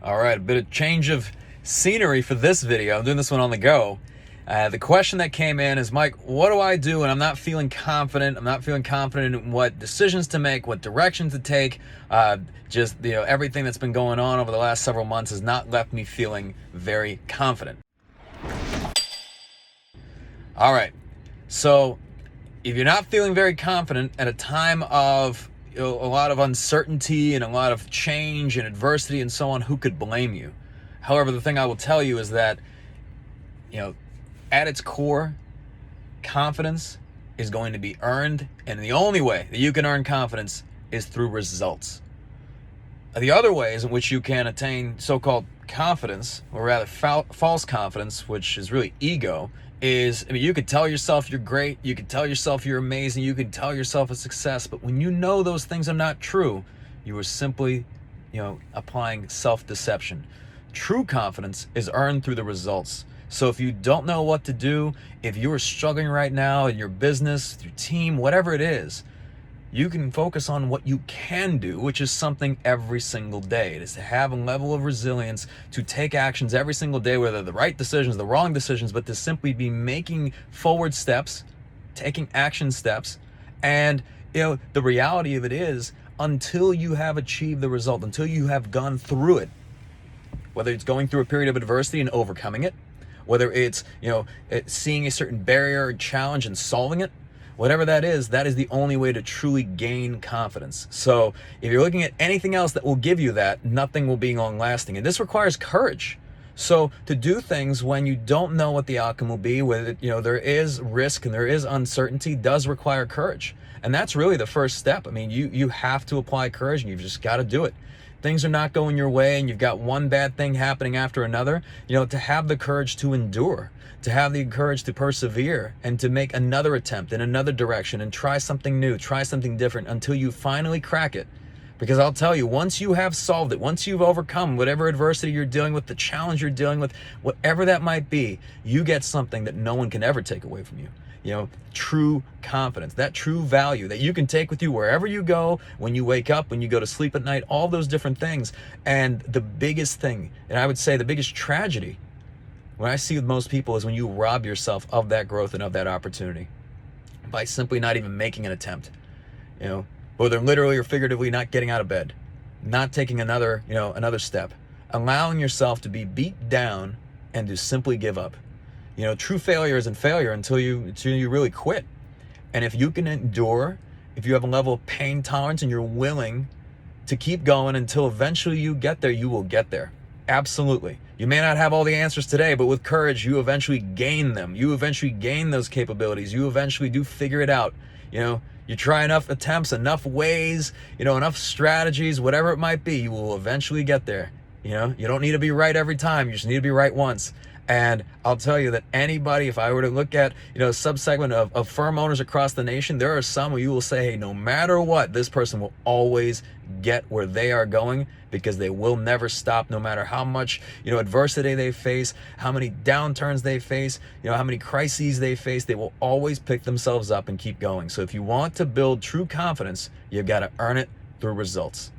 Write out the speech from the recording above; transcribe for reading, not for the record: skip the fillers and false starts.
All right, a bit of change of scenery for this video. I'm doing this one on the go. The question that came in is, Mike, what do I do when I'm not feeling confident? I'm not feeling confident in what decisions to make, what direction to take. Everything that's been going on over the last several months has not left me feeling very confident. All right, so if you're not feeling very confident at a time of a lot of uncertainty and a lot of change and adversity and so on, who could blame you? However, the thing I will tell you is that, at its core, confidence is going to be earned, and the only way that you can earn confidence is through results. The other ways in which you can attain so-called confidence, or rather false confidence, which is really ego, is, you could tell yourself you're great, you could tell yourself you're amazing, you could tell yourself a success, but when you know those things are not true, you are simply, applying self-deception. True confidence is earned through the results. So if you don't know what to do, if you are struggling right now in your business, your team, whatever it is, you can focus on what you can do, which is something every single day. It is to have a level of resilience, to take actions every single day, whether they're the right decisions, the wrong decisions, but to simply be making forward steps, taking action steps. And the reality of it is, until you have achieved the result, until you have gone through it, whether it's going through a period of adversity and overcoming it, whether it's seeing a certain barrier or challenge and solving it, whatever that is the only way to truly gain confidence. So if you're looking at anything else that will give you that, nothing will be long lasting. And this requires courage. So to do things when you don't know what the outcome will be, whether there is risk and there is uncertainty, does require courage. And that's really the first step. You have to apply courage, and you've just got to do it. Things are not going your way and you've got one bad thing happening after another, to have the courage to endure, to have the courage to persevere and to make another attempt in another direction and try something new, try something different until you finally crack it. Because I'll tell you, once you have solved it, once you've overcome whatever adversity you're dealing with, the challenge you're dealing with, whatever that might be, you get something that no one can ever take away from you. True confidence, that true value that you can take with you wherever you go, when you wake up, when you go to sleep at night, all those different things. And the biggest thing, and I would say the biggest tragedy, what I see with most people is when you rob yourself of that growth and of that opportunity by simply not even making an attempt, whether literally or figuratively not getting out of bed, not taking another step, allowing yourself to be beat down and to simply give up. True failure isn't failure until you really quit. And if you can endure, if you have a level of pain tolerance and you're willing to keep going until eventually you get there, you will get there. Absolutely. You may not have all the answers today, but with courage, you eventually gain them. You eventually gain those capabilities. You eventually do figure it out. You try enough attempts, enough ways, enough strategies, whatever it might be, you will eventually get there. You don't need to be right every time. You just need to be right once. And I'll tell you that anybody, if I were to look at, a subsegment of firm owners across the nation, there are some where you will say, hey, no matter what, this person will always get where they are going because they will never stop, no matter how much, adversity they face, how many downturns they face, how many crises they face, they will always pick themselves up and keep going. So if you want to build true confidence, you've got to earn it through results.